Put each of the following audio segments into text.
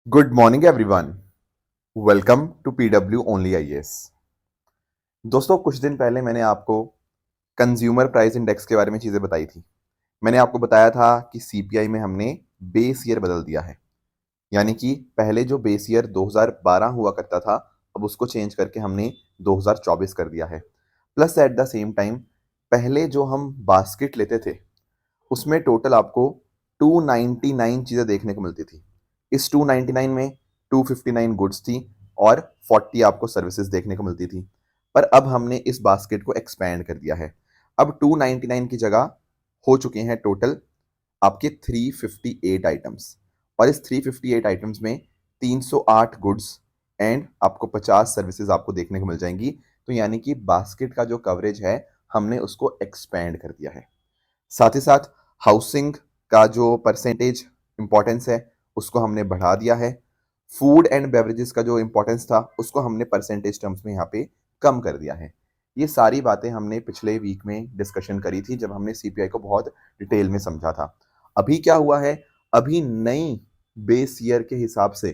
Good morning everyone. Welcome to PW only IAS. दोस्तों, कुछ दिन पहले मैंने आपको कंज्यूमर प्राइस इंडेक्स के बारे में चीज़ें बताई थी। मैंने आपको बताया था कि सीपीआई में हमने बेस ईयर बदल दिया है। यानी कि पहले जो बेस ईयर 2012 हुआ करता था, अब उसको चेंज करके हमने 2024 कर दिया है। Plus at the same time, पहले जो हम बास्केट लेते थे उसमें टोटल आपको 299 चीज़ें देखने को मिलती थी। इस 299 में 259 गुड्स थी और 40 आपको सर्विसेज देखने को मिलती थी। पर अब हमने इस बास्केट को एक्सपैंड कर दिया है। अब 299 की जगह हो चुके हैं टोटल आपके 358 आइटम्स। और इस 358 आइटम्स में 308 गुड्स एंड आपको 50 सर्विसेज आपको देखने को मिल जाएंगी। तो यानी कि बास्केट का जो कवरेज है, हमने उसको एक्सपैंड कर दिया है। साथ ही साथ हाउसिंग का जो परसेंटेज इंपॉर्टेंस है, उसको हमने बढ़ा दिया है। फूड एंड बेवरेजेस का जो इंपॉर्टेंस था, उसको हमने परसेंटेज टर्म्स में यहाँ पे कम कर दिया है। ये सारी बातें हमने पिछले वीक में डिस्कशन करी थी, जब हमने सीपीआई को बहुत डिटेल में समझा था। अभी क्या हुआ है, अभी नई बेस ईयर के हिसाब से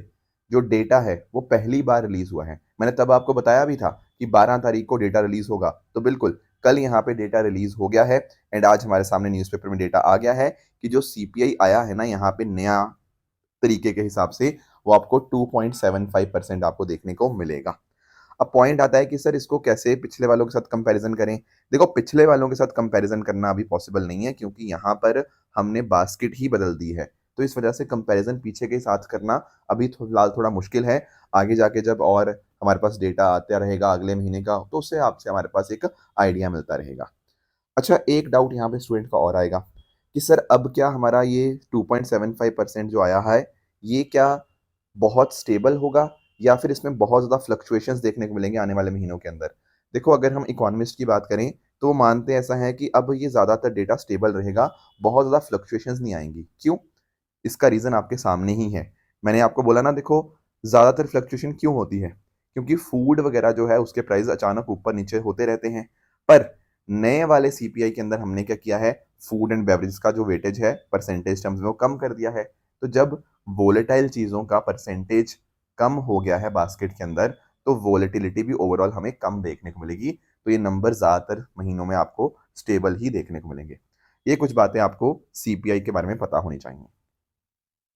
जो डेटा है वो पहली बार रिलीज हुआ है। मैंने तब आपको बताया भी था कि 12 तारीख को डेटा रिलीज होगा, तो बिल्कुल कल यहाँ पे डेटा रिलीज हो गया है। एंड आज हमारे सामने न्यूज़पेपर में डेटा आ गया है कि जो सीपीआई आया है ना यहाँ पे नया तरीके के हिसाब से, वो आपको 2.75% आपको देखने को मिलेगा। अब पॉइंट आता है कि सर इसको कैसे पिछले वालों के साथ कंपैरिजन करें। देखो, पिछले वालों के साथ कंपैरिजन करना अभी पॉसिबल नहीं है, क्योंकि यहाँ पर हमने बास्केट ही बदल दी है। तो इस वजह से कंपैरिजन पीछे के साथ करना अभी फिलहाल थोड़ा मुश्किल है। आगे जाके जब और हमारे पास डेटा आता रहेगा अगले महीने का, तो उससे आपसे हमारे पास एक आइडिया मिलता रहेगा। अच्छा, एक डाउट यहाँ पे स्टूडेंट का और आएगा कि सर अब क्या हमारा ये 2.75% जो आया है, ये क्या बहुत स्टेबल होगा या फिर इसमें बहुत ज़्यादा फ्लक्चुएशंस देखने को मिलेंगे आने वाले महीनों के अंदर। देखो, अगर हम इकोनॉमिस्ट की बात करें तो वो मानते हैं ऐसा है कि अब ये ज़्यादातर डेटा स्टेबल रहेगा, बहुत ज़्यादा फ्लक्चुएशंस नहीं आएंगी। क्यों? इसका रीज़न आपके सामने ही है। मैंने आपको बोला ना, देखो ज़्यादातर फ्लक्चुएशन क्यों होती है, क्योंकि फूड वगैरह जो है उसके प्राइस अचानक ऊपर नीचे होते रहते हैं। पर नए वाले सीपीआई के अंदर हमने क्या किया है, फूड एंड बेवरेज का जो वेटेज है परसेंटेज टर्म्स में वो कम कर दिया है। तो जब वोलेटाइल चीज़ों का परसेंटेज कम हो गया है बास्केट के अंदर, तो वोलेटिलिटी भी ओवरऑल हमें कम देखने को मिलेगी। तो ये नंबर ज़्यादातर महीनों में आपको स्टेबल ही देखने को मिलेंगे। ये कुछ बातें आपको सीपीआई के बारे में पता होनी चाहिए।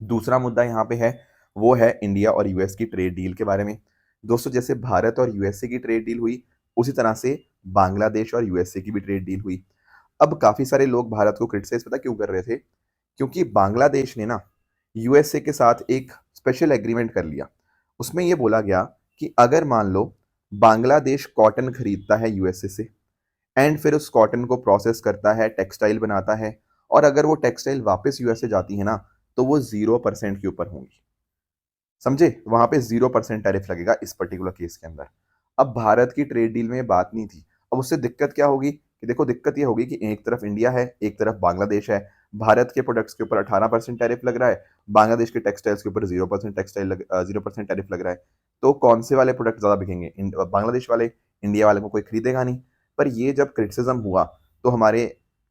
दूसरा मुद्दा यहाँ पे है, वो है इंडिया और यूएस की ट्रेड डील के बारे में। दोस्तों, जैसे भारत और यूएसए की ट्रेड डील हुई, उसी तरह से बांग्लादेश और यूएसए की भी ट्रेड डील हुई। अब काफी सारे लोग भारत को क्रिटिसाइज पता क्यों कर रहे थे, क्योंकि बांग्लादेश ने ना यूएसए के साथ एक स्पेशल एग्रीमेंट कर लिया। उसमें यह बोला गया कि अगर मान लो बांग्लादेश कॉटन खरीदता है यूएसए से एंड फिर उस कॉटन को प्रोसेस करता है, टेक्सटाइल बनाता है, और अगर वो टेक्सटाइल वापस यूएसए जाती है ना, तो वो 0% के ऊपर होंगी। समझे? वहां पे 0% टैरिफ लगेगा इस पर्टिकुलर केस के अंदर। अब भारत की ट्रेड डील में ये बात नहीं थी। अब उससे दिक्कत क्या होगी कि देखो, दिक्कत ये होगी कि एक तरफ इंडिया है, एक तरफ बांग्लादेश है। भारत के प्रोडक्ट्स के ऊपर 18% टैरिफ लग रहा है, बांग्लादेश के टेक्सटाइल्स के ऊपर 0% टेक्सटाइल 0% टैरिफ लग रहा है। तो कौन से वाले प्रोडक्ट ज्यादा बिकेंगे? बांग्लादेश वाले। इंडिया वाले को कोई खरीदेगा नहीं। पर ये जब क्रिटिसिज्म हुआ, तो हमारे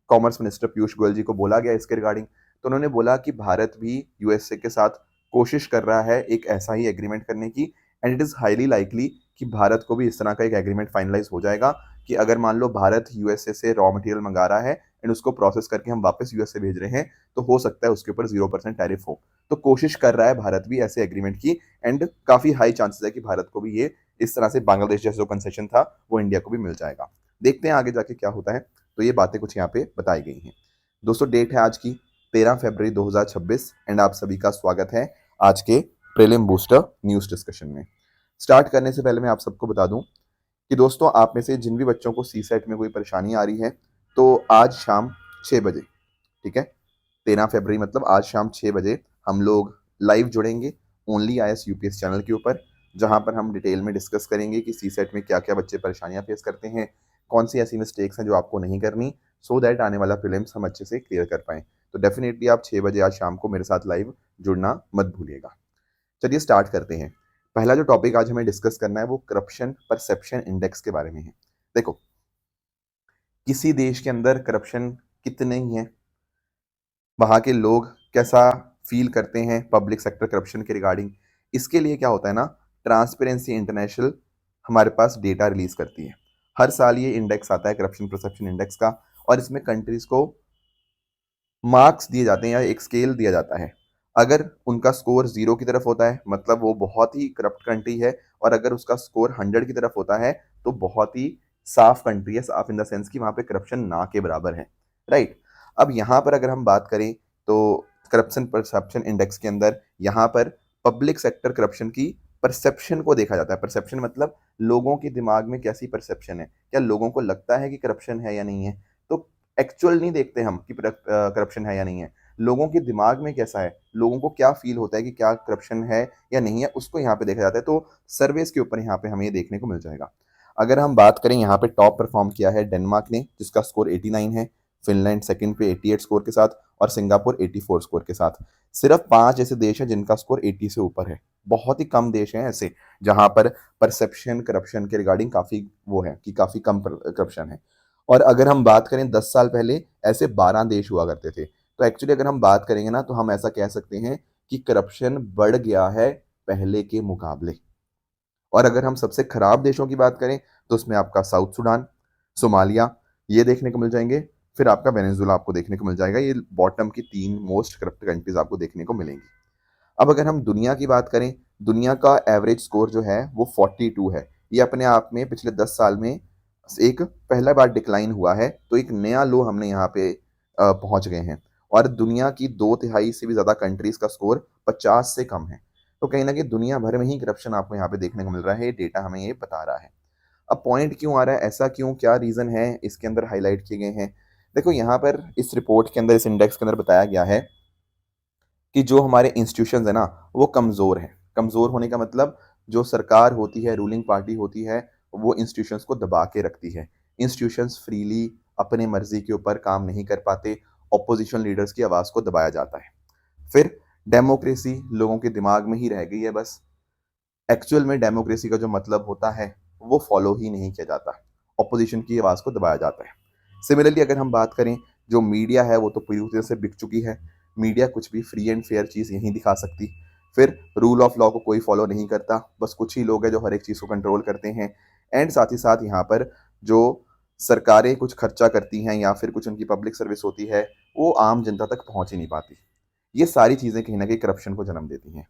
कॉमर्स मिनिस्टर पीयूष गोयल जी को बोला गया इसके रिगार्डिंग। तो उन्होंने बोला कि भारत भी यूएसए के साथ कोशिश कर रहा है एक ऐसा ही एग्रीमेंट करने की, and it is highly likely कि भारत को भी इस तरह का एक एग्रीमेंट फाइनलाइज हो जाएगा कि अगर मान लो भारत यूएसए से रॉ मटेरियल मंगा रहा है एंड उसको प्रोसेस करके हम वापस यूएसए भेज रहे हैं, तो हो सकता है उसके ऊपर 0% टैरिफ हो। तो कोशिश कर रहा है भारत भी ऐसे एग्रीमेंट की, एंड काफी हाई चांसेस है कि भारत को भी ये इस तरह से बांग्लादेश जैसा जो कंसेशन था वो इंडिया को भी मिल जाएगा। देखते हैं आगे जाके क्या होता है। तो ये बातें कुछ यहाँ पे बताई गई हैं। दोस्तों, डेट है आज की 13 फरवरी 2026 एंड आप सभी का स्वागत है आज के प्रीलिम बूस्टर न्यूज डिस्कशन में। स्टार्ट करने से पहले मैं आप सबको बता दूं कि दोस्तों, आप में से जिन भी बच्चों को सी सेट में कोई परेशानी आ रही है, तो आज शाम 6 बजे, ठीक है, 13 फरवरी मतलब आज शाम 6 बजे हम लोग लाइव जुड़ेंगे ओनली आईएएस यूपीएस चैनल के ऊपर, जहां पर हम डिटेल में डिस्कस करेंगे कि सी सेट में क्या क्या बच्चे परेशानियां फेस करते हैं, कौन सी ऐसी मिस्टेक्स हैं जो आपको नहीं करनी, सो दैट आने वाला प्रीलिम्स हम अच्छे से क्लियर कर पाएं। तो डेफिनेटली आप 6 बजे आज शाम को मेरे साथ लाइव जुड़ना मत भूलिएगा। चलिए स्टार्ट करते हैं। पहला जो टॉपिक आज हमें डिस्कस करना है वो करप्शन परसेप्शन इंडेक्स के बारे में है। देखो, किसी देश के अंदर करप्शन कितने ही हैं, वहाँ के लोग कैसा फील करते हैं पब्लिक सेक्टर करप्शन के रिगार्डिंग, इसके लिए क्या होता है ना, ट्रांसपेरेंसी इंटरनेशनल हमारे पास डेटा रिलीज करती है। हर साल ये इंडेक्स आता है, करप्शन परसेप्शन इंडेक्स का, और इसमें कंट्रीज को मार्क्स दिए जाते हैं या एक स्केल दिया जाता है। अगर उनका स्कोर 0 की तरफ होता है मतलब वो बहुत ही करप्ट कंट्री है, और अगर उसका स्कोर 100 की तरफ होता है तो बहुत ही साफ कंट्री है, साफ इन द सेंस कि वहाँ पे करप्शन ना के बराबर है, राइट। अब यहाँ पर अगर हम बात करें तो करप्शन परसेप्शन इंडेक्स के अंदर यहाँ पर पब्लिक सेक्टर करप्शन की परसेप्शन को देखा जाता है। परसेप्शन मतलब लोगों के दिमाग में कैसी परसेप्शन है, क्या लोगों को लगता है कि करप्शन है या नहीं है। तो एक्चुअल नहीं देखते हम कि करप्शन है या नहीं है, लोगों के दिमाग में कैसा है, लोगों को क्या फील होता है कि क्या करप्शन है या नहीं है, उसको यहाँ पे देखा जाता है। तो सर्वेस के ऊपर यहाँ पे हमें ये देखने को मिल जाएगा। अगर हम बात करें, यहाँ पे टॉप परफॉर्म किया है डेनमार्क ने जिसका स्कोर 89 है, फिनलैंड सेकंड पे 88 स्कोर के साथ, और सिंगापुर 84 स्कोर के साथ। सिर्फ 5 ऐसे देश हैं जिनका स्कोर 80 से ऊपर है। बहुत ही कम देश हैं ऐसे जहां पर परसेप्शन करप्शन के रिगार्डिंग काफी वो है कि काफी कम करप्शन है। और अगर हम बात करें 10 साल पहले ऐसे 12 देश हुआ करते थे। तो एक्चुअली अगर हम बात करेंगे ना तो हम ऐसा कह सकते हैं कि करप्शन बढ़ गया है पहले के मुकाबले। और अगर हम सबसे खराब देशों की बात करें तो उसमें आपका साउथ सुडान, सोमालिया ये देखने को मिल जाएंगे। फिर आपका वेनेजुला आपको देखने को मिल जाएगा। ये बॉटम की 3 मोस्ट करप्ट कंट्रीज आपको देखने को मिलेंगी। अब अगर हम दुनिया की बात करें, दुनिया का एवरेज स्कोर जो है वो 42 है। ये अपने आप में पिछले 10 साल में एक पहला बार डिक्लाइन हुआ है, तो एक नया लो हमने यहाँ पे पहुंच गए हैं। और दुनिया की 2/3 से भी ज़्यादा कंट्रीज का स्कोर 50 से कम है। तो कहीं ना कहीं दुनिया भर में ही करप्शन आपको यहाँ पे देखने को मिल रहा है, ये डेटा हमें ये बता रहा है। अब पॉइंट क्यों आ रहा है, ऐसा क्यों, क्या रीज़न है इसके अंदर हाईलाइट किए गए हैं। देखो यहाँ पर इस रिपोर्ट के अंदर, इस इंडेक्स के अंदर बताया गया है कि जो हमारे इंस्टीट्यूशंस है ना वो कमज़ोर हैं। कमज़ोर होने का मतलब जो सरकार होती है, रूलिंग पार्टी होती है, वो इंस्टीट्यूशंस को दबा के रखती है। इंस्टीट्यूशंस फ्रीली अपने मर्जी के ऊपर काम नहीं कर पाते, ऑपोजिशन लीडर्स की आवाज़ को दबाया जाता है। फिर डेमोक्रेसी लोगों के दिमाग में ही रह गई है बस। एक्चुअल में डेमोक्रेसी का जो मतलब होता है वो फॉलो ही नहीं किया जाता, ऑपोजिशन की आवाज़ को दबाया जाता है। सिमिलरली अगर हम बात करें, जो मीडिया है वो तो पूरी तरह से बिक चुकी है। मीडिया कुछ भी फ्री एंड फेयर चीज़ नहीं दिखा सकती। फिर रूल ऑफ लॉ को कोई फॉलो नहीं करता, बस कुछ ही लोग हैं जो हर एक चीज़ को कंट्रोल करते हैं। एंड साथ ही साथ यहाँ पर जो सरकारें कुछ खर्चा करती हैं या फिर कुछ उनकी पब्लिक सर्विस होती है वो आम जनता तक पहुँच ही नहीं पाती। ये सारी चीज़ें कहीं ना कहीं करप्शन को जन्म देती हैं।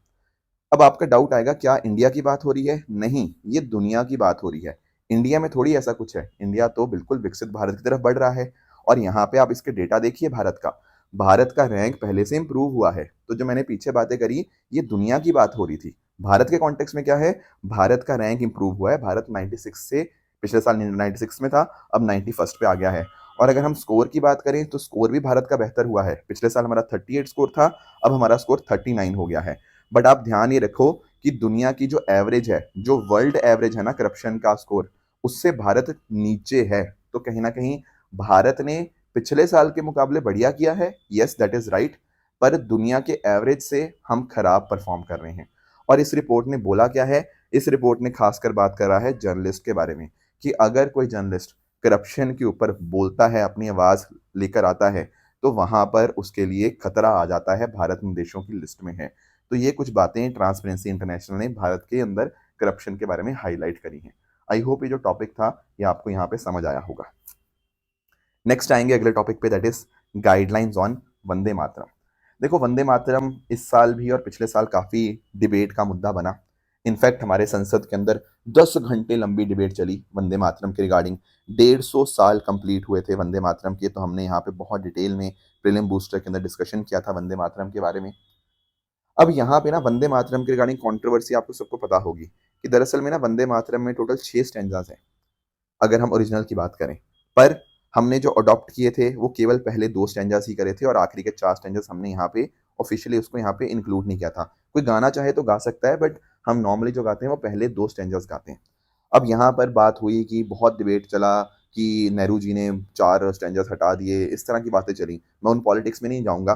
अब आपका डाउट आएगा, क्या इंडिया की बात हो रही है? नहीं, ये दुनिया की बात हो रही है। इंडिया में थोड़ी ऐसा कुछ है। इंडिया तो बिल्कुल विकसित भारत की तरफ बढ़ रहा है। और यहाँ पे आप इसके डेटा देखिए भारत का। भारत का रैंक पहले से इंप्रूव हुआ है। तो जो मैंने पीछे बातें करी, ये दुनिया की बात हो रही थी। भारत के कॉन्टेक्स्ट में क्या है, भारत का रैंक इंप्रूव हुआ है। भारत 96 से, पिछले साल 96 में था, अब 91st पे आ गया है। और अगर हम स्कोर की बात करें तो स्कोर भी भारत का बेहतर हुआ है। पिछले साल हमारा 38 स्कोर था, अब हमारा स्कोर 39 हो गया है। बट आप ध्यान ये रखो कि दुनिया की जो एवरेज है, जो वर्ल्ड एवरेज है ना करप्शन का स्कोर, उससे भारत नीचे है। तो कहीं ना कहीं भारत ने पिछले साल के मुकाबले बढ़िया किया है, यस दैट इज राइट, पर दुनिया के एवरेज से हम खराब परफॉर्म कर रहे हैं। और इस रिपोर्ट ने बोला क्या है, इस रिपोर्ट ने खासकर बात कर रहा है जर्नलिस्ट के बारे में, कि अगर कोई जर्नलिस्ट करप्शन के ऊपर बोलता है, अपनी आवाज लेकर आता है, तो वहां पर उसके लिए खतरा आ जाता है, भारत उन देशों की लिस्ट में है। तो ये कुछ बातें ट्रांसपेरेंसी इंटरनेशनल ने भारत के अंदर करप्शन के बारे में हाईलाइट करी हैं। आई होप ये जो टॉपिक था ये आपको यहाँ पे समझ आया होगा। नेक्स्ट आएंगे अगले टॉपिक पे, that is guidelines on Vande Mataram. देखो वंदे मातरम इस साल भी और पिछले साल काफी डिबेट का मुद्दा बना। इनफैक्ट हमारे संसद के अंदर 10 घंटे लंबी डिबेट चली वंदे मातरम के रिगार्डिंग। 150 साल कंप्लीट हुए थे वंदे मातरम के, तो हमने यहाँ पे बहुत डिटेल में प्रीलिम बूस्टर के अंदर डिस्कशन किया था वंदे मातरम के बारे में। अब यहाँ पे ना वंदे मातरम के रिगार्डिंग कंट्रोवर्सी आपको सबको पता होगी कि दरअसल में ना वंदे मातरम में टोटल 6 स्टैंजास हैं अगर हम ओरिजिनल की बात करें। पर हमने जो अडॉप्ट किए थे वो केवल पहले 2 स्टैंजास ही करे थे, और आखिरी के 4 स्टैंजास हमने यहाँ पे ऑफिशियली उसको यहाँ पे इंक्लूड नहीं किया था। कोई गाना चाहे तो गा सकता है, बट हम नॉर्मली जो गाते हैं वो पहले 2 स्टैंजास गाते हैं। अब यहाँ पर बात हुई कि बहुत डिबेट चला कि नेहरू जी ने 4 स्टैंजास हटा दिए, इस तरह की बातें चली। मैं उन पॉलिटिक्स में नहीं जाऊंगा,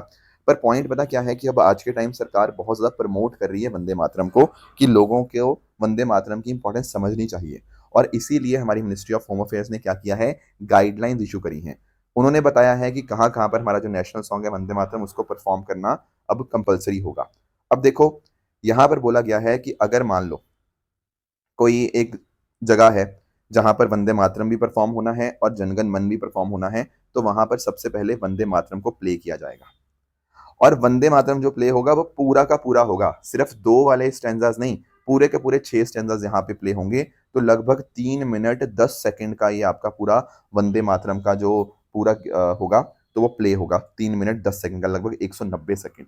पर पॉइंट पता क्या है कि अब आज के टाइम सरकार बहुत ज़्यादा प्रमोट कर रही है वंदे मातरम को, कि लोगों को वंदे मातरम की इंपॉर्टेंस समझनी चाहिए। और इसीलिए हमारी मिनिस्ट्री ऑफ होम अफेयर्स ने क्या किया है, गाइडलाइंस इशू करी हैं। उन्होंने बताया है कि कहाँ कहाँ पर हमारा जो नेशनल सॉन्ग है वंदे मातरम उसको परफॉर्म करना अब कंपलसरी होगा। अब देखो, यहाँ पर बोला गया है कि अगर मान लो कोई एक जगह है जहाँ पर वंदे मातरम भी परफॉर्म होना है और जनगण मन भी परफॉर्म होना है, तो वहां पर सबसे पहले वंदे मातरम को प्ले किया जाएगा। और वंदे मातरम जो प्ले होगा वो पूरा का पूरा होगा, सिर्फ 2 वाले स्टैंजास नहीं, पूरे के पूरे 6 स्टैंजास यहाँ पे प्ले होंगे। तो लगभग 3 मिनट 10 सेकंड का ये आपका पूरा वंदे मातरम का जो पूरा होगा, तो वो प्ले होगा 3 मिनट 10 सेकंड का, लगभग 190 सेकंड।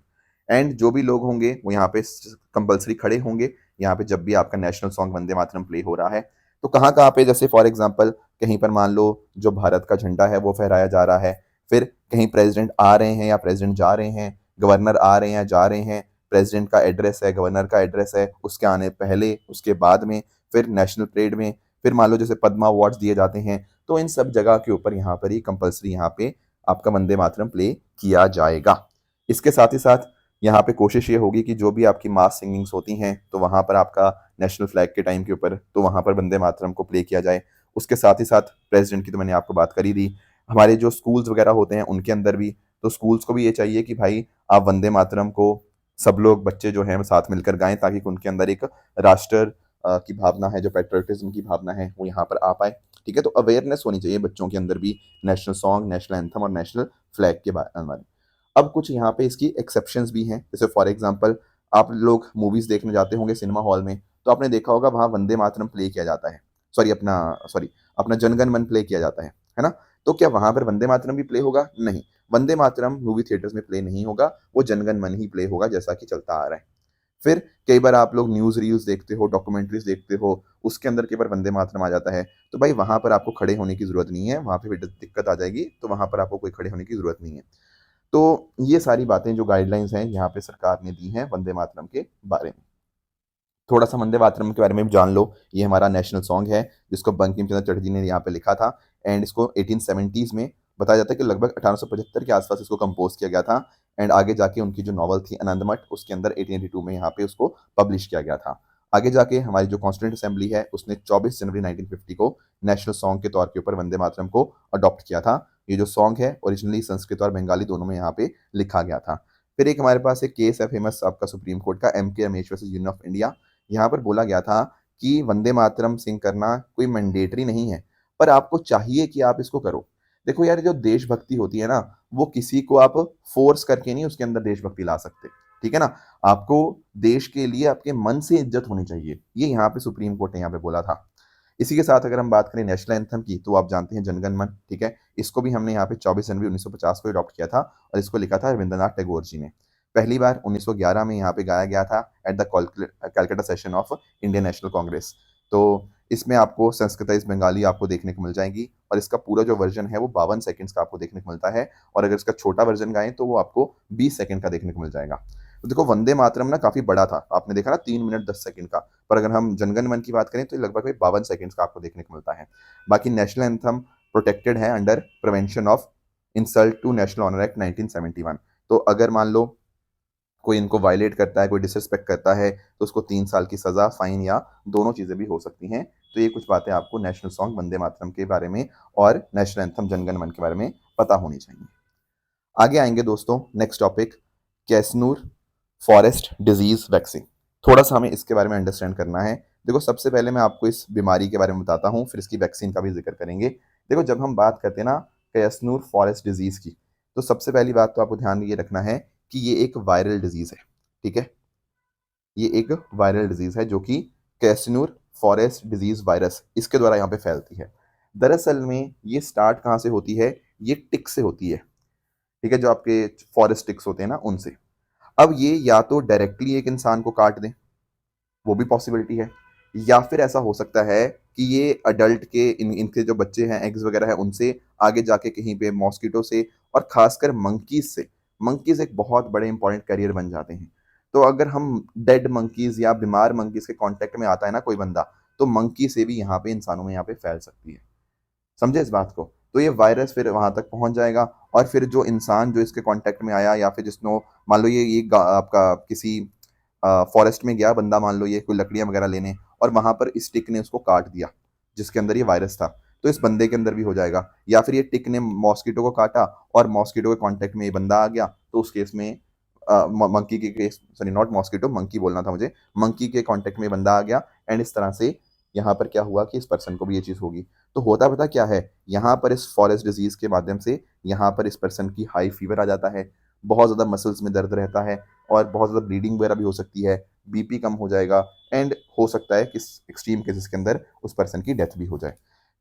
एंड जो भी लोग होंगे वो यहाँ पे कंपलसरी खड़े होंगे यहाँ पे जब भी आपका national song Vande Mataram play हो रहा है। तो कहाँ कहाँ पे, जैसे फॉर एग्जाम्पल कहीं पर मान लो जो भारत का झंडा है वो फहराया जा रहा है, फिर कहीं प्रेसिडेंट आ रहे हैं या प्रेसिडेंट जा रहे हैं, गवर्नर आ रहे हैं या जा रहे हैं, प्रेसिडेंट का एड्रेस है, गवर्नर का एड्रेस है, उसके आने पहले, उसके बाद में, फिर नेशनल परेड में, फिर मान लो जैसे पद्मा अवार्ड्स दिए जाते हैं, तो इन सब जगह के ऊपर यहाँ पर ही कंपलसरी यहाँ पे आपका वंदे मातरम प्ले किया जाएगा। इसके साथ ही साथ यहाँ पे कोशिश ये होगी कि जो भी आपकी मास सिंगिंग्स होती हैं तो वहाँ पर आपका नेशनल फ्लैग के टाइम के ऊपर तो वहाँ पर वंदे मातरम को प्ले किया जाए। उसके साथ ही साथ प्रेसिडेंट की तो मैंने आपको बात करी दी, हमारे जो स्कूल्स वगैरह होते हैं उनके अंदर भी, तो स्कूल्स को भी ये चाहिए कि भाई आप वंदे मातरम को सब लोग बच्चे जो हैं साथ मिलकर गाएं, ताकि उनके अंदर एक राष्ट्र की भावना है, जो पेट्रियोटिज्म की भावना है वो यहाँ पर आ पाए। ठीक है, तो अवेयरनेस होनी चाहिए बच्चों के अंदर भी नेशनल सॉन्ग, नेशनल एंथम और नेशनल फ्लैग के बारे में। अब कुछ यहाँ पे इसकी एक्सेप्शंस भी हैं, जैसे फॉर एग्जांपल आप लोग मूवीज देखने जाते होंगे सिनेमा हॉल में, तो आपने देखा होगा वहाँ वंदे मातरम प्ले किया जाता है, सॉरी अपना जनगण मन प्ले किया जाता है ना? तो क्या वहां पर वंदे मातरम भी प्ले होगा? नहीं, वंदे मातरम मूवी थिएटर्स में प्ले नहीं होगा, वो जनगण मन ही प्ले होगा जैसा कि चलता आ रहा है। फिर कई बार आप लोग न्यूज रील्स देखते हो, डॉक्यूमेंट्रीज देखते हो, उसके अंदर कई बार वंदे मातरम आ जाता है, तो भाई वहां पर आपको खड़े होने की जरूरत नहीं है, वहां पे फिर दिक्कत आ जाएगी, तो वहां पर आपको कोई खड़े होने की जरूरत नहीं है। तो ये सारी बातें जो गाइडलाइंस हैं यहाँ पे सरकार ने दी हैं वंदे मातरम के बारे में। थोड़ा सा वंदे मातरम के बारे में भी जान लो। ये हमारा नेशनल सॉन्ग है जिसको बंकिम चंद्र चटर्जी ने यहाँ पे लिखा था, एंड इसको 1870s में बताया जाता है कि लगभग 1875 के आसपास इसको कंपोज किया गया था, एंड आगे जाके उनकी जो नॉवल थी आनंदमठ, उसके अंदर 1882 में यहाँ पे उसको पब्लिश किया गया था। आगे जाके हमारी जो कॉन्स्टिट्यूंट असेंबली है उसने 24 जनवरी 1950 को नेशनल सॉन्ग के तौर के ऊपर वंदे मातरम को अडॉप्ट किया था। ये जो सॉन्ग है ओरिजिनली संस्कृत और बंगाली दोनों में यहाँ पे लिखा गया था। फिर एक हमारे पास एक केस है फेमस आपका सुप्रीम कोर्ट का, एम के Ramesh versus union of India. यहाँ पर बोला गया था कि वंदे मातरम सिंग करना कोई मैंडेटरी नहीं है, पर आपको चाहिए कि आप इसको करो। देखो यार, जो देशभक्ति होती है ना, वो किसी को आप फोर्स करके नहीं उसके अंदर देशभक्ति ला सकते। ठीक है ना? आपको देश के लिए आपके मन से इज्जत होनी चाहिए, ये यहाँ पे सुप्रीम कोर्ट ने यहाँ पे बोला था। इसी के साथ अगर हम बात करें नेशनल एंथम की, तो आप जानते हैं जनगण मन। ठीक है, इसको भी हमने यहाँ पे 24 जनवरी 1950 को अडॉप्ट किया था, और इसको लिखा था रविंद्रनाथ टैगोर जी ने। पहली बार 1911 में यहाँ पे गाया गया था at the Calcutta session of Indian national Congress. तो इसमें आपको संस्कृताइज बंगाली आपको देखने को मिल जाएगी, और इसका पूरा जो वर्जन है वो 52 सेकंड्स का आपको देखने को मिलता है, और अगर इसका छोटा वर्जन गाएं तो वो आपको 20 सेकंड का देखने को मिल जाएगा। तो देखो वंदे मातरम ना काफी बड़ा था, आपने देखा ना 3 मिनट 10 सेकंड का, पर अगर हम जनगण मन की बात करें तो ये लगभग 52 सेकंड्स का आपको देखने को मिलता है। बाकी नेशनल एंथम प्रोटेक्टेड है under prevention of insult to national honour act 1971। तो अगर मान लो कोई इनको वायलेट करता है, कोई डिसरिस्पेक्ट करता है, तो उसको 3 साल की सजा, फाइन या दोनों चीजें भी हो सकती हैं। तो ये कुछ बातें आपको नेशनल सॉन्ग वंदे मातरम के बारे में और नेशनल एंथम जनगण मन के बारे में पता होनी चाहिए। आगे आएंगे दोस्तों, next topic, Kyasanur forest disease vaccine. थोड़ा सा हमें इसके बारे में अंडरस्टैंड करना है। देखो सबसे पहले मैं आपको इस बीमारी के बारे में बताता हूँ, फिर इसकी वैक्सीन का भी जिक्र करेंगे। देखो जब हम बात करते हैं ना कैसनूर फॉरेस्ट डिजीज की, तो सबसे पहली बात तो आपको ध्यान में ये रखना है कि ये एक वायरल डिजीज है। ठीक है, ये एक वायरल डिजीज है जो कि कैसनूर फॉरेस्ट डिजीज वायरस, इसके द्वारा यहाँ पे फैलती है। दरअसल में ये स्टार्ट कहाँ से होती है? ये टिक से होती है। ठीक है, जो आपके फॉरेस्ट टिक्स होते हैं ना, उनसे। अब ये या तो डायरेक्टली एक इंसान को काट दें, वो भी पॉसिबिलिटी है, या फिर ऐसा हो सकता है कि ये अडल्ट के इनके जो बच्चे हैं, एग्स वगैरह है, उनसे आगे जाके कहीं पे मॉस्किटो से, और खासकर मंकीज से। मंकीज एक बहुत बड़े इंपॉर्टेंट कैरियर बन जाते हैं। तो अगर हम डेड मंकीज या बीमार मंकीज के कांटेक्ट में आता है ना कोई बंदा, तो मंकी से भी यहाँ पे इंसानों में यहाँ पे फैल सकती है। समझे इस बात को? तो ये वायरस फिर वहां तक पहुंच जाएगा, और फिर जो इंसान जो इसके कांटेक्ट में आया, या फिर जिसनो मान लो ये आपका किसी फॉरेस्ट में गया बंदा, मान लो ये कोई लकड़ियां वगैरह लेने, और वहां पर इस टिक ने उसको काट दिया जिसके अंदर ये वायरस था, तो इस बंदे के अंदर भी हो जाएगा। या फिर ये टिक ने मॉस्किटो को काटा और मॉस्किटो के कांटेक्ट में ये बंदा आ गया, तो उस केस में मंकी के case, sorry not mosquito, monkey बोलना था मुझे, मंकी के कांटेक्ट में बंदा आ गया एंड इस तरह से यहाँ पर क्या हुआ कि इस पर्सन को भी ये चीज़ होगी। तो होता पता क्या है, यहाँ पर इस फॉरेस्ट डिजीज के माध्यम से यहाँ पर इस पर्सन की हाई फीवर आ जाता है, बहुत ज़्यादा मसल्स में दर्द रहता है और बहुत ज़्यादा ब्लीडिंग वगैरह भी हो सकती है, बीपी कम हो जाएगा एंड हो सकता है कि एक्सट्रीम केसेस के अंदर उस पर्सन की डेथ भी हो जाए।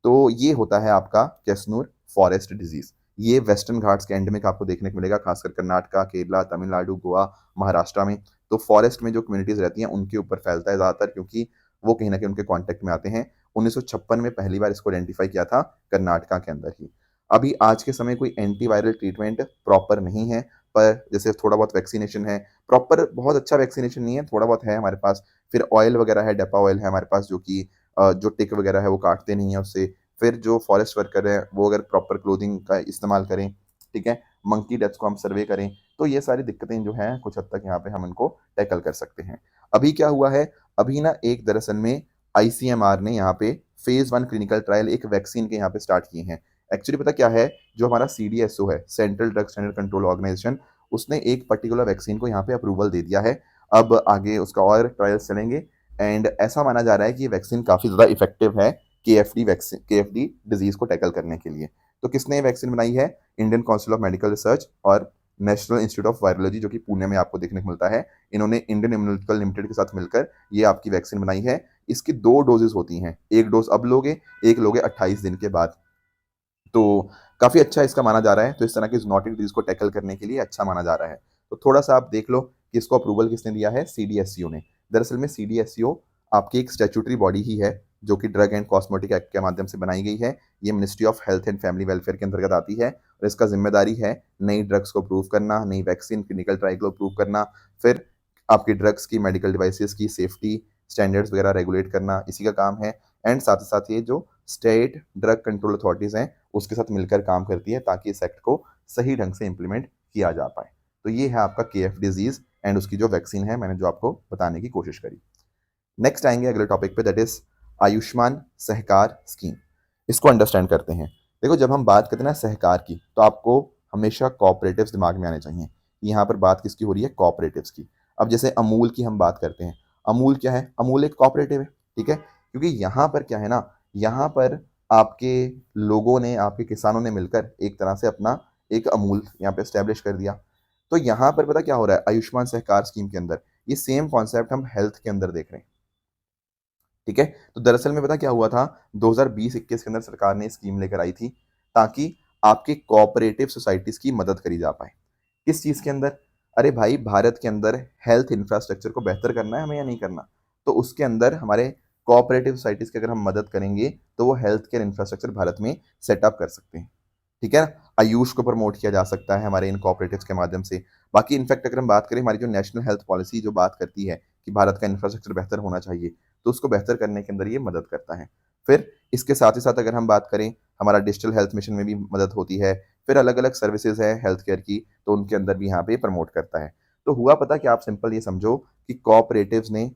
तो ये होता है आपका कैसनूर फॉरेस्ट डिजीज। ये वेस्टर्न घाट्स के एंडेमिक आपको देखने को मिलेगा, खासकर कर्नाटका, केरला, तमिलनाडु, गोवा, महाराष्ट्र में। तो फॉरेस्ट में जो कम्युनिटीज रहती हैं उनके ऊपर फैलता है ज़्यादातर, क्योंकि वो कहीं ना कहीं उनके कांटेक्ट में आते हैं। 1956 में पहली बार इसको आइडेंटिफाई किया था कर्नाटका के अंदर ही। अभी आज के समय कोई एंटीवायरल ट्रीटमेंट प्रॉपर नहीं है, पर जैसे थोड़ा बहुत वैक्सीनेशन है, प्रॉपर बहुत अच्छा वैक्सीनेशन नहीं है, थोड़ा बहुत है हमारे पास। फिर ऑयल वगैरह है, डेपा ऑयल है हमारे पास, जो कि जो टिक वगैरह है वो काटते नहीं है उससे। फिर जो फॉरेस्ट वर्कर है वो अगर प्रॉपर क्लोथिंग का इस्तेमाल करें, ठीक है, मंकी डेथ्स को हम सर्वे करें, तो ये सारी दिक्कतें जो हैं कुछ हद तक यहाँ पे हम इनको टैकल कर सकते हैं। अभी क्या हुआ है, अभी ना एक दरअसल में आईसीएमआर ने यहाँ पे फेज 1 क्लिनिकल ट्रायल एक वैक्सीन के यहाँ पे स्टार्ट किए हैं। एक्चुअली पता क्या है, जो हमारा सीडीएसओ है, central drug standard control organisation, उसने एक पर्टिकुलर वैक्सीन को यहाँ पे अप्रूवल दे दिया है। अब आगे उसका और ट्रायल्स चलेंगे एंड ऐसा माना जा रहा है कि ये वैक्सीन काफ़ी ज़्यादा इफेक्टिव है केएफडी वैक्सीन, केएफडी डिजीज को टैकल करने के लिए। तो किसने ये वैक्सीन बनाई है, Indian council of medical research और नेशनल इंस्टीट्यूट ऑफ वायरोलॉजी, जो कि पुणे में आपको देखने को मिलता है। इन्होंने इंडियन इम्यूनिकल लिमिटेड के साथ मिलकर ये आपकी वैक्सीन बनाई है। इसकी 2 डोजेज होती हैं, एक डोज अब लोगे, एक लोगे 28 दिन के बाद। तो काफ़ी अच्छा इसका माना जा रहा है, तो इस तरह की जूनोटिक डिजीज को टैकल करने के लिए अच्छा माना जा रहा है। तो थोड़ा सा आप देख लो कि इसको अप्रूवल किसने दिया है, सीडीएससीओ ने। दरअसल में सीडीएससीओ आपकी एक स्टैट्यूटरी बॉडी ही है, जो कि ड्रग एंड कॉस्मेटिक एक्ट के माध्यम से बनाई गई है। ये ministry of health and family welfare के अंतर्गत आती है और इसका जिम्मेदारी है नई ड्रग्स को अप्रूव करना, नई वैक्सीन क्लिनिकल ट्रायल को अप्रूव करना, फिर आपकी ड्रग्स की, मेडिकल डिवाइसेस की सेफ्टी स्टैंडर्ड्स वगैरह रेगुलेट करना, इसी का काम है। एंड साथ ही साथ ये जो स्टेट ड्रग कंट्रोल अथॉरिटीज़ हैं उसके साथ मिलकर काम करती है, ताकि इस एक्ट को सही ढंग से इम्प्लीमेंट किया जा पाए। तो ये है आपका केएफ डिजीज एंड उसकी जो वैक्सीन है, मैंने जो आपको बताने की कोशिश करी। नेक्स्ट आएंगे अगले टॉपिक पे, that is Ayushman Sahakar scheme. इसको अंडरस्टैंड करते हैं। देखो, जब हम बात करते हैं ना सहकार की, तो आपको हमेशा कॉपरेटिव्स दिमाग में आने चाहिए। यहाँ पर बात किसकी हो रही है, कॉपरेटिव्स की। अब जैसे अमूल की हम बात करते हैं, अमूल क्या है, अमूल एक कॉपरेटिव है, ठीक है। क्योंकि यहाँ पर क्या है ना, यहाँ पर आपके लोगों ने, आपके किसानों ने मिलकर एक तरह से अपना एक अमूल यहाँ पे स्टैब्लिश कर दिया। तो यहाँ पर पता क्या हो रहा है, आयुष्मान सहकार स्कीम के अंदर ये सेम कॉन्सेप्ट हम हेल्थ के अंदर देख रहे हैं, ठीक है। तो दरअसल में पता क्या हुआ था, 2020-21 के अंदर सरकार ने स्कीम लेकर आई थी, ताकि आपके कोऑपरेटिव सोसाइटीज की मदद करी जा पाए। किस चीज़ के अंदर, अरे भाई भारत के अंदर हेल्थ इंफ्रास्ट्रक्चर को बेहतर करना है हमें या नहीं करना, तो उसके अंदर हमारे कोऑपरेटिव सोसाइटीज की अगर हम मदद करेंगे तो वो हेल्थ केयर इंफ्रास्ट्रक्चर भारत में सेटअप कर सकते हैं, ठीक है ना। आयुष को प्रमोट किया जा सकता है हमारे इन कोऑपरेटिव्स के माध्यम से। बाकी इनफैक्ट अगर हम बात करें, हमारी जो नेशनल हेल्थ पॉलिसी जो बात करती है कि भारत का इंफ्रास्ट्रक्चर बेहतर होना चाहिए, तो उसको बेहतर करने के अंदर ये मदद करता है। फिर इसके साथ ही साथ अगर हम बात करें, हमारा डिजिटल हेल्थ मिशन में भी मदद होती है। फिर अलग अलग सर्विसेज है हेल्थ केयर की, तो उनके अंदर भी यहाँ पे प्रमोट करता है। तो हुआ पता कि आप सिंपल ये समझो कि कोऑपरेटिव्स ने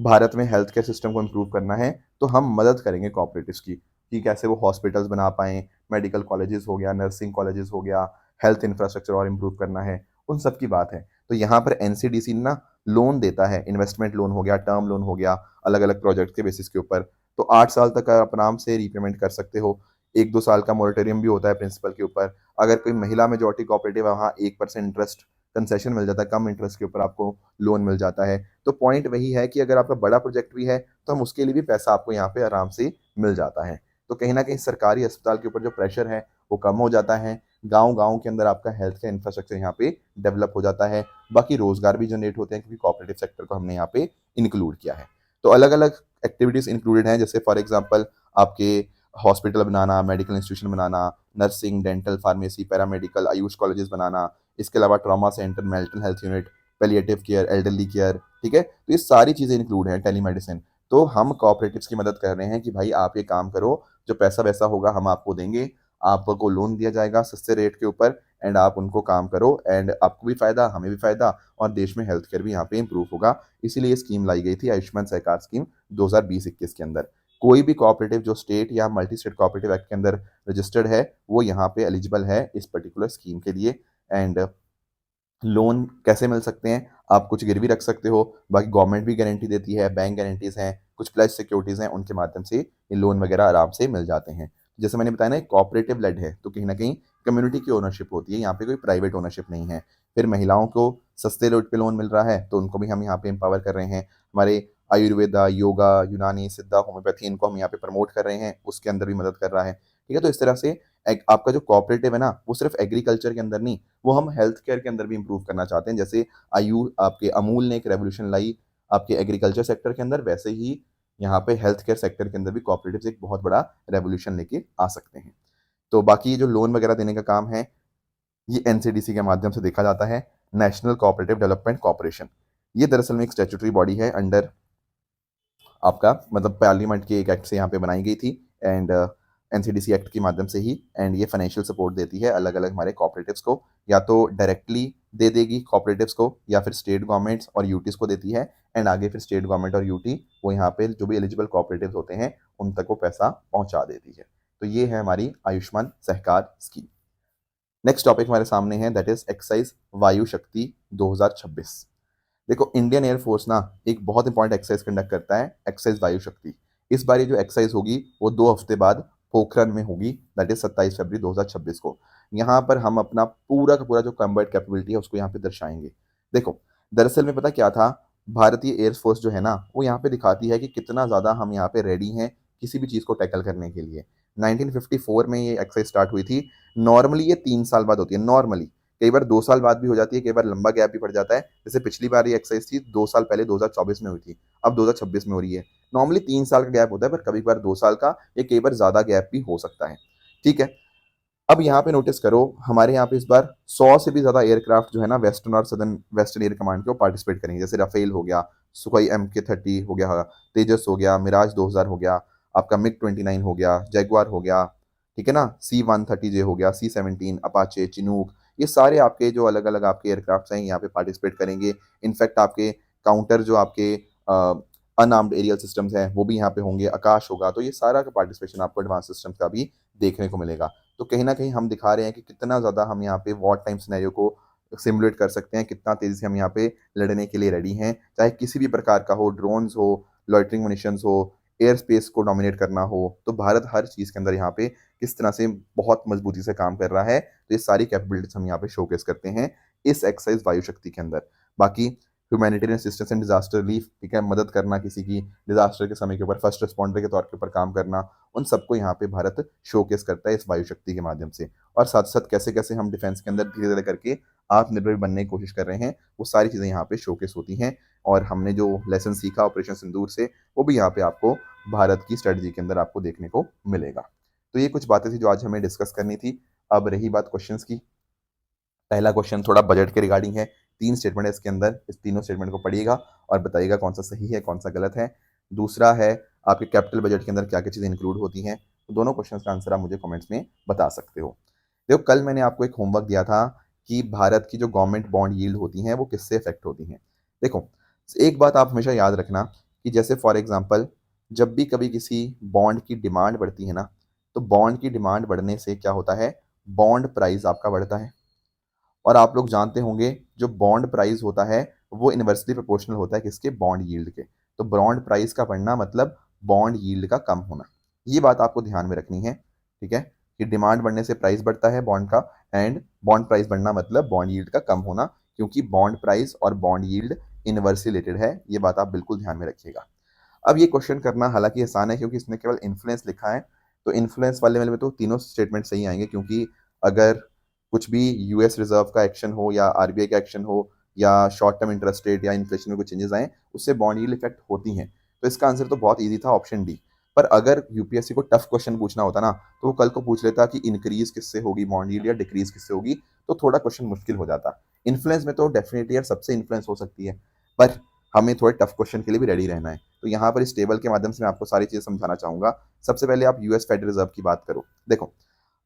भारत में हेल्थ केयर सिस्टम को इम्प्रूव करना है, तो हम मदद करेंगे कोऑपरेटिव्स की कि कैसे वो हॉस्पिटल्स बना पाएँ, मेडिकल कॉलेजेस हो गया, नर्सिंग कॉलेजेस हो गया, हेल्थ इंफ्रास्ट्रक्चर और इम्प्रूव करना है, उन सब की बात है। तो यहाँ पर एनसीडीसी ना लोन देता है, इन्वेस्टमेंट लोन हो गया, टर्म लोन हो गया, अलग अलग प्रोजेक्ट के बेसिस के ऊपर। तो 8 साल तक आप आराम से रीपेमेंट कर सकते हो। 1-2 साल का मोरेटोरियम भी होता है प्रिंसिपल के ऊपर। अगर कोई महिला मेजोरिटी कोऑपरेटिव है, वहाँ 1% इंटरेस्ट कंसेशन मिल जाता है, कम इंटरेस्ट के ऊपर आपको लोन मिल जाता है। तो पॉइंट वही है कि अगर आपका बड़ा प्रोजेक्ट भी है, तो हम उसके लिए भी पैसा आपको यहाँ पे आराम से मिल जाता है। तो कहीं न कहीं सरकारी अस्पताल के ऊपर जो प्रेशर है, वो कम हो जाता है। गाँव-गाँव के अंदर आपका हेल्थ का इंफ्रास्ट्रक्चर यहाँ पे डेवलप हो जाता है। बाकी रोज़गार भी जनरेट होते हैं, क्योंकि कोऑपरेटिव सेक्टर को हमने यहाँ पे इंक्लूड किया है। तो अलग-अलग एक्टिविटीज़ इंक्लूडेड हैं, जैसे फॉर एग्ज़ाम्पल आपके हॉस्पिटल बनाना, मेडिकल इंस्टीट्यूशन बनाना, nursing, dental, pharmacy, paramedical, AYUSH colleges बनाना, इसके अलावा trauma centre, mental health unit, palliative care, elderly care, ठीक है? तो ये सारी चीज़ें इंक्लूड हैं, टेलीमेडिसिन। तो हम कोऑपरेटिव्स की मदद कर रहे हैं कि भाई आप ये काम करो, जो पैसा-वैसा होगा हम आपको देंगे, आपको लोन दिया जाएगा सस्ते रेट के ऊपर एंड आप उनको काम करो एंड आपको भी फ़ायदा, हमें भी फ़ायदा और देश में हेल्थ केयर भी यहाँ पे इम्प्रूव होगा। इसीलिए ये स्कीम लाई गई थी, आयुष्मान सहकार स्कीम 2020-21 के अंदर। कोई भी कोऑपरेटिव जो स्टेट या मल्टी स्टेट कोऑपरेटिव एक्ट के अंदर रजिस्टर्ड है, वो यहाँ पे एलिजिबल है इस पर्टिकुलर स्कीम के लिए एंड लोन कैसे मिल सकते हैं? आप कुछ गिरवी रख सकते हो, बाकी गवर्नमेंट भी गारंटी देती है, बैंक गारंटीज़ हैं, कुछ प्लेज सिक्योरिटीज़ हैं, उनके माध्यम से ये लोन वगैरह आराम से मिल जाते हैं। जैसे मैंने बताया ना, एक कोऑपरेटिव लेड है, तो कहीं न कहीं कम्युनिटी की ओनरशिप होती है, यहाँ पे कोई प्राइवेट ओनरशिप नहीं है। फिर महिलाओं को सस्ते रेट पे लोन मिल रहा है, तो उनको भी हम यहाँ पे एम्पावर कर रहे हैं। हमारे आयुर्वेदा, योगा, यूनानी, सिद्धा, होम्योपैथी, इनको हम यहाँ पे प्रमोट कर रहे हैं, उसके अंदर भी मदद कर रहा है। ठीक है? तो इस तरह से एक आपका जो कोऑपरेटिव है ना, वो सिर्फ़ एग्रीकल्चर के अंदर नहीं, वो हम हेल्थ केयर के अंदर भी इम्प्रूव करना चाहते हैं। जैसे आपके अमूल ने एक रेवोल्यूशन लाई आपके एग्रीकल्चर सेक्टर के अंदर, वैसे ही यहाँ पे हेल्थ केयर सेक्टर के अंदर भी कोऑपरेटिव्स एक बहुत बड़ा रेवोल्यूशन लेके आ सकते हैं। तो बाकी ये जो लोन वगैरह देने का काम है, ये एनसीडीसी के माध्यम से देखा जाता है, नेशनल कोऑपरेटिव डेवलपमेंट कॉर्पोरेशन। ये दरअसल में एक स्टैट्यूटरी बॉडी है अंडर आपका मतलब पार्लियामेंट के एक एक्ट से यहाँ पे बनाई गई थी, एंड एनसीडीसी एक्ट के माध्यम से ही, एंड ये फाइनेंशियल सपोर्ट देती है अलग अलग हमारे कॉपरेटिव्स को, या तो डायरेक्टली दे देगी कॉपरेटिव्स को, या फिर स्टेट गवर्नमेंट्स और यूटीज को देती है, एंड आगे फिर स्टेट गवर्नमेंट और यूटी वो यहाँ पे जो भी एलिजिबल कॉपरेटिव्स होते हैं उन तक वो पैसा पहुंचा देती है। तो ये है हमारी Ayushman Sahakar scheme. Next topic हमारे सामने है, दैट इज एक्साइज वायु शक्ति 2026। देखो, इंडियन एयरफोर्स ना एक बहुत इंपॉर्टेंट एक्सरसाइज कंडक्ट करता है, एक्सरसाइज वायु शक्ति। इस बार ये जो एक्सरसाइज होगी वो 2 हफ्ते बाद पोखरण में होगी, दैट इज 27 फरवरी 2026 को। यहाँ पर हम अपना पूरा का पूरा जो कम्बैट कैपेबिलिटी है उसको यहाँ पे दर्शाएंगे। देखो, दरअसल में पता क्या था, भारतीय एयरफोर्स जो है ना, वो यहाँ पे दिखाती है कि कितना ज़्यादा हम यहाँ पे रेडी हैं किसी भी चीज़ को टैकल करने के लिए। 1954 में ये एक्सरसाइज स्टार्ट हुई थी। नॉर्मली ये 3 साल बाद होती है, नॉर्मली। कई बार 2 साल बाद भी हो जाती है, कई बार लंबा गैप भी पड़ जाता है। जैसे पिछली बार ये एक्सरसाइज थी 2 साल पहले 2024 में हुई थी, अब 2026 में हो रही है। नॉर्मली 3 साल का गैप होता है, पर कभी कभार 2 साल का या कई बार ज्यादा गैप भी हो सकता है। ठीक है? अब यहाँ पे नोटिस करो, हमारे यहाँ पे इस बार 100 से भी ज्यादा एयरक्राफ्ट जो है ना, वेस्टर्न और सदर्न वेस्टर्न एयर कमांड के वो पार्टिसिपेट करेंगे। जैसे राफेल हो गया, सुखोई MK-30 हो गया, तेजस हो गया, मिराज 2000 हो गया, आपका MiG-29 हो गया, जैगवार हो गया, ठीक है ना, C-130J हो गया, C-17, अपाचे, चिनूक, ये सारे आपके जो अलग अलग आपके एयरक्राफ्ट हैं यहाँ पे पार्टिसिपेट करेंगे। इनफैक्ट आपके काउंटर जो आपके अनआर्म्ड एरियल सिस्टम्स हैं वो भी यहाँ पे होंगे, आकाश होगा, तो ये सारा का पार्टिसिपेशन आपको एडवांस सिस्टम्स का भी देखने को मिलेगा। तो कहीं न कहीं हम दिखा रहे हैं कि कितना ज़्यादा हम यहाँ पे वॉर टाइम सिनेरियो को सिमुलेट कर सकते हैं, कितना तेज़ी से हम यहाँ पे लड़ने के लिए रेडी हैं। चाहे किसी भी प्रकार का हो, ड्रोन्स हो, लॉइटरिंग munitions हो, एयर स्पेस को डोमिनेट करना हो, तो भारत हर चीज़ के अंदर यहाँ पे किस तरह से बहुत मजबूती से काम कर रहा है। तो ये सारी कैपेबिलिटीज़ हम यहाँ पे शोकेस करते हैं इस एक्सरसाइज वायु शक्ति के अंदर। बाकी humanitarian assistance and disaster relief, ठीक है, मदद करना किसी की डिजास्टर के समय के ऊपर, फर्स्ट रिस्पॉन्डर के तौर के ऊपर काम करना, उन सबको यहाँ पे भारत शोकेस करता है इस वायु शक्ति के माध्यम से। और साथ साथ कैसे कैसे हम डिफेंस के अंदर धीरे धीरे करके आत्मनिर्भर बनने की कोशिश कर रहे हैं, वो सारी चीज़ें यहाँ पे शोकेस होती हैं। और हमने जो लेसन सीखा ऑपरेशन सिंदूर से, वो भी यहाँ पे आपको भारत की स्ट्रेटजी के अंदर आपको देखने को मिलेगा। तो ये कुछ बातें थी जो आज हमें डिस्कस करनी थी। अब रही बात क्वेश्चंस की। पहला क्वेश्चन थोड़ा बजट के रिगार्डिंग है। 3 स्टेटमेंट है इसके अंदर, इस तीनों स्टेटमेंट को पढ़िएगा और बताइएगा कौन सा सही है कौन सा गलत है। दूसरा है, आपके कैपिटल बजट के अंदर क्या क्या चीज़ें इंक्लूड होती हैं। तो दोनों क्वेश्चन का आंसर आप मुझे कमेंट्स में बता सकते हो। देखो, कल मैंने आपको एक होमवर्क दिया था कि भारत की जो गवर्नमेंट बॉन्ड यील्ड होती हैं वो किससे इफेक्ट होती हैं। देखो, एक बात आप हमेशा याद रखना कि जैसे फॉर एग्जांपल जब भी कभी किसी बॉन्ड की डिमांड बढ़ती है ना, तो बॉन्ड की डिमांड बढ़ने से क्या होता है, बॉन्ड प्राइस आपका बढ़ता है। और आप लोग जानते होंगे जो बॉन्ड प्राइस होता है वो इन्वर्सली प्रोपोर्शनल होता है किसके, बॉन्ड यील्ड के। तो बॉन्ड प्राइस का बढ़ना मतलब बॉन्ड यील्ड का कम होना। ये बात आपको ध्यान में रखनी है। ठीक है? कि डिमांड बढ़ने से प्राइस बढ़ता है बॉन्ड का, एंड बॉन्ड प्राइस बढ़ना मतलब बॉन्ड यील्ड का कम होना, क्योंकि बॉन्ड प्राइस और बॉन्ड यील्ड इनवर्सली रिलेटेड है। ये बात आप बिल्कुल ध्यान में रखिएगा। अब ये क्वेश्चन करना हालांकि आसान है क्योंकि इसने केवल इन्फ्लुएंस लिखा है, तो इन्फ्लुएंस वाले में तो तीनों स्टेटमेंट सही आएंगे, क्योंकि अगर कुछ भी यूएस रिजर्व का एक्शन हो या आरबीआई का एक्शन हो या शॉर्ट टर्म इंटरेस्ट रेट या इन्फ्लेशन में कुछ चेंजेस आए, उससे बॉन्ड यील्ड इफेक्ट होती हैं। तो इसका आंसर तो बहुत ईजी था, ऑप्शन डी। पर अगर यूपीएससी को टफ क्वेश्चन पूछना होता ना, तो वो कल को पूछ लेता कि इंक्रीज किससे होगी बॉन्ड यील्ड या डिक्रीज किससे होगी, तो थोड़ा क्वेश्चन मुश्किल हो जाता। इन्फ्लुएंस में तो डेफिनेटली यार सबसे इन्फ्लुएंस हो सकती है, पर हमें थोड़े टफ क्वेश्चन के लिए भी रेडी रहना है। तो यहाँ पर इस टेबल के माध्यम से मैं आपको सारी चीज़ें समझाना चाहूंगा। सबसे पहले आप यूएस फेडरल रिजर्व की बात करो। देखो,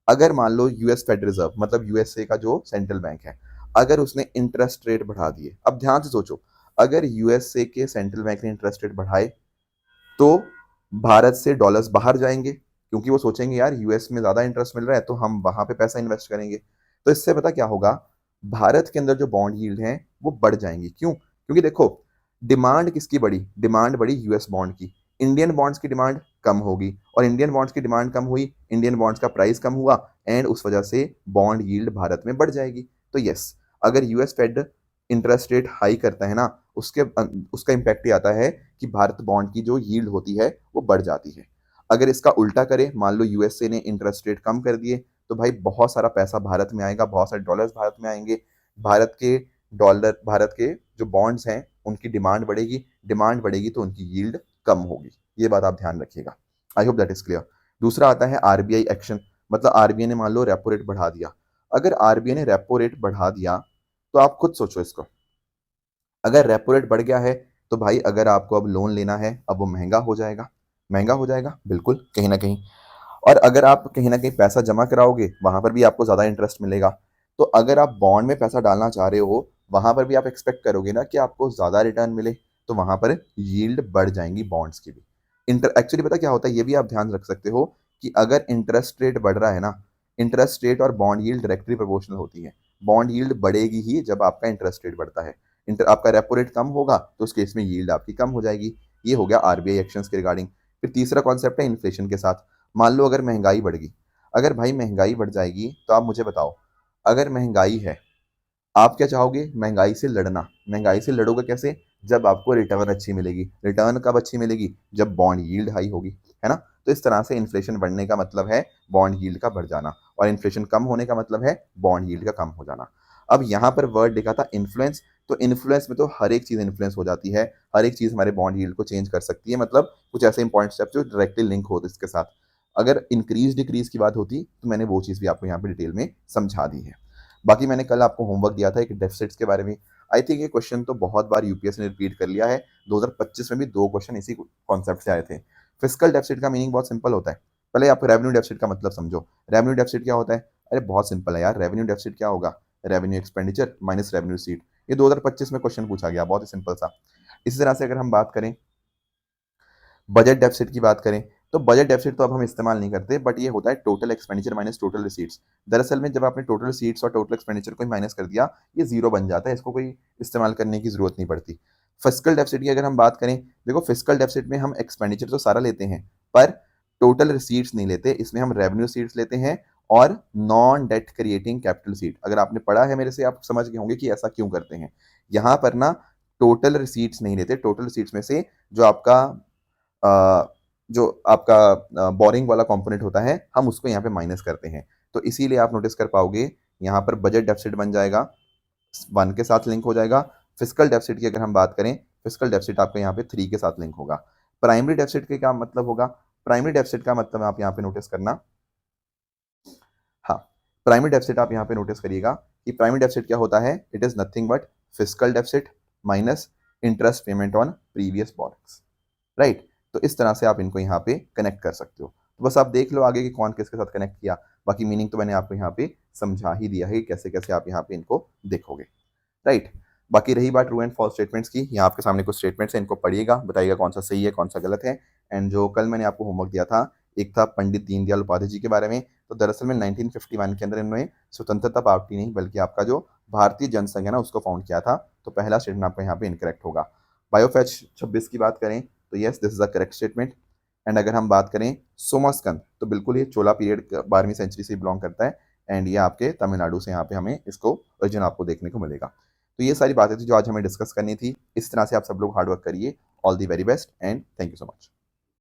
अगर मान लो यूएस फेडरल रिजर्व मतलब यूएसए का जो सेंट्रल बैंक है, अगर उसने इंटरेस्ट रेट बढ़ा दिए, अब ध्यान से सोचो, अगर यूएसए के सेंट्रल बैंक ने इंटरेस्ट रेट बढ़ाए तो भारत से डॉलर्स बाहर जाएंगे, क्योंकि वो सोचेंगे यार यूएस में ज्यादा इंटरेस्ट मिल रहा है तो हम वहां पे पैसा इन्वेस्ट करेंगे। तो इससे पता क्या होगा, भारत के अंदर जो बॉन्ड यील्ड हैं वो बढ़ जाएंगी। क्यों? क्योंकि देखो, डिमांड किसकी बढ़ी? डिमांड बढ़ी यूएस बॉन्ड की। इंडियन बॉन्ड्स की डिमांड कम होगी, और इंडियन बॉन्ड्स की डिमांड कम हुई, इंडियन बॉन्ड्स का प्राइस कम हुआ, एंड उस वजह से बॉन्ड यील्ड भारत में बढ़ जाएगी। तो यस, अगर US Fed interest rate high करता है ना, उसके उसका इम्पैक्ट ये आता है कि भारत बॉन्ड की जो यील्ड होती है वो बढ़ जाती है। अगर इसका उल्टा करे, मान लो यूएसए ने इंटरेस्ट रेट कम कर दिए, तो भाई बहुत सारा पैसा भारत में आएगा, बहुत सारे डॉलर्स भारत में आएंगे। भारत के जो बॉन्ड्स हैं उनकी डिमांड बढ़ेगी, डिमांड बढ़ेगी तो उनकी यील्ड कम होगी। ये बात आप ध्यान रखिएगा। I hope that is clear. दूसरा आता है आरबीआई एक्शन। मतलब आरबीआई ने मान लो रेपो रेट बढ़ा दिया। अगर आरबीआई ने रेपो रेट बढ़ा दिया, तो आप खुद सोचो इसको, अगर रेपो रेट बढ़ गया है तो भाई अगर आपको अब लोन लेना है, अब वो महंगा हो जाएगा। महंगा हो जाएगा बिल्कुल, कहीं ना कहीं। और अगर आप कहीं ना कहीं पैसा जमा कराओगे, वहां पर भी आपको ज़्यादा इंटरेस्ट मिलेगा। तो अगर आप बॉन्ड में पैसा डालना चाह रहे हो, वहां पर भी आप एक्सपेक्ट करोगे ना कि आपको ज़्यादा रिटर्न मिले, तो वहां पर यील्ड बढ़ जाएंगी बॉन्ड्स की भी। इंटर एक्चुअली पता क्या होता है, ये भी आप ध्यान रख सकते हो कि अगर इंटरेस्ट रेट बढ़ रहा है ना, इंटरेस्ट रेट और बॉन्ड यील्ड डायरेक्टली प्रोपोर्शनल होती है। बॉन्ड यील्ड बढ़ेगी ही जब आपका इंटरेस्ट रेट बढ़ता है। आपका रेपो रेट कम होगा तो उस केस में यील्ड आपकी कम हो जाएगी। ये हो गया आरबीआई एक्शंस के रिगार्डिंग। फिर तीसरा कॉन्सेप्ट है इन्फ्लेशन के साथ। मान लो अगर महंगाई बढ़ गई, अगर भाई महंगाई बढ़ जाएगी, तो आप मुझे बताओ, अगर महंगाई है, आप क्या चाहोगे? महंगाई से लड़ना। महंगाई से लड़ोगे कैसे? जब आपको रिटर्न अच्छी मिलेगी। रिटर्न कब अच्छी मिलेगी? जब बॉन्ड यील्ड हाई होगी, है ना? तो इस तरह से इन्फ्लेशन बढ़ने का मतलब है बॉन्ड यील्ड का बढ़ जाना, और इन्फ्लेशन कम होने का मतलब है बॉन्ड यील्ड का कम हो जाना। अब यहाँ पर वर्ड लिखा था इन्फ्लुएंस, तो इन्फ्लुएंस में तो हर एक चीज़ इन्फ्लुएंस हो जाती है। हर एक चीज़ हमारे बॉन्ड यील्ड को चेंज कर सकती है। मतलब कुछ ऐसे इंपॉर्टेंट स्टेप्स जो डायरेक्टली लिंक होते इसके साथ। अगर इंक्रीज डिक्रीज की बात होती तो मैंने वो चीज़ भी आपको यहाँ पे डिटेल में समझा दी है। बाकी मैंने कल आपको होमवर्क दिया था एक डेफिसिट्स के बारे में। आई थिंक ये क्वेश्चन तो बहुत बार यूपीएस ने रिपीट कर लिया है। 2025 में भी 2 क्वेश्चन इसी कॉन्सेप्ट से आए थे। फिस्कल डेफिसिट का मीनिंग बहुत सिंपल होता है। पहले आप रेवेन्यू डेफिसिट का मतलब समझो। रेवेन्यू डेफिसिट क्या होता है? अरे बहुत सिंपल है यार, रेवेन्यू डेफिसिट क्या होगा? Revenue expenditure minus revenue seat. ये 2025 में क्वेश्चन पूछा गया, बहुत ही सिंपल सा। इसी तरह से अगर हम बात करें बजट डेफिसिट की बात करें, तो बजट डेफिसिट तो अब हम इस्तेमाल नहीं करते, बट ये होता है total expenditure minus total receipts. दरअसल में जब आपने टोटल रिसीट्स और टोटल एक्सपेंडिचर को माइनस कर दिया, ये जीरो बन जाता है, इसको कोई इस्तेमाल करने की जरूरत नहीं पड़ती। फिस्कल डेफिसिट की अगर हम बात करें, देखो फिस्कल डेफिसिट में हम एक्सपेंडिचर तो सारा लेते हैं, पर टोटल रिसीट्स नहीं लेते। इसमें हम रेवेन्यू सीट्स लेते हैं और non debt creating capital seat. अगर आपने पढ़ा है मेरे से, आप समझ गए होंगे कि ऐसा क्यों करते हैं। यहाँ पर ना टोटल रिसीट्स नहीं लेते। टोटल रिसीट्स में से जो आपका जो आपका बोरिंग वाला कंपोनेंट होता है, हम उसको यहाँ पे माइनस करते हैं। तो इसीलिए आप नोटिस कर पाओगे यहाँ पर बजट डेफिसिट बन जाएगा, 1 के साथ लिंक हो जाएगा। फिस्कल डेफिसिट की अगर हम बात करें, फिस्कल डेफिसिट आपका यहाँ पे 3 के साथ लिंक होगा। प्राइमरी डेफिसिट के क्या मतलब होगा? प्राइमरी डेफिसिट का मतलब आप यहाँ पे नोटिस करना, हाँ, प्राइमरी डेफिसिट आप यहाँ पे नोटिस करिएगा कि प्राइमरी डेफिसिट क्या होता है? It is nothing but fiscal deficit minus interest payment on previous borings, right? तो इस तरह से आप इनको यहाँ पे कनेक्ट कर सकते हो। तो बस आप देख लो आगे कि कौन किसके साथ कनेक्ट किया। बाकी मीनिंग तो मैंने आपको यहाँ पे समझा ही दिया है कि कैसे कैसे आप यहाँ पे इनको देखोगे, राइट? बाकी रही बात ट्रू एंड फॉल्स स्टेटमेंट्स की, यहाँ आपके सामने कुछ स्टेटमेंट्स हैं, इनको पढ़िएगा, बताइएगा कौन सा सही है कौन सा गलत है। एंड जो कल मैंने आपको होमवर्क दिया था, एक था पंडित दीनदयाल उपाध्याय जी के बारे में। तो दरअसल में 1951 के अंदर इन्होंने स्वतंत्रता पार्टी नहीं बल्कि आपका जो भारतीय जनसंघ है ना, उसको फाउंड किया था। तो पहला स्टेटमेंट आपका यहाँ पे इनकरेक्ट होगा। बायोफेच 26 की बात करें तो yes, this is a correct statement. And अगर हम बात करें सोमास्कंद, तो बिल्कुल ये चोला पीरियड 12वीं सेंचुरी से बिलोंग करता है। एंड ये आपके तमिलनाडु से यहाँ पे हमें इसको ओरिजिन आपको देखने को मिलेगा। तो ये सारी बातें थी जो आज हमें डिस्कस करनी थी। इस तरह से आप सब लोग हार्डवर्क करिए। All the very best and thank you so much.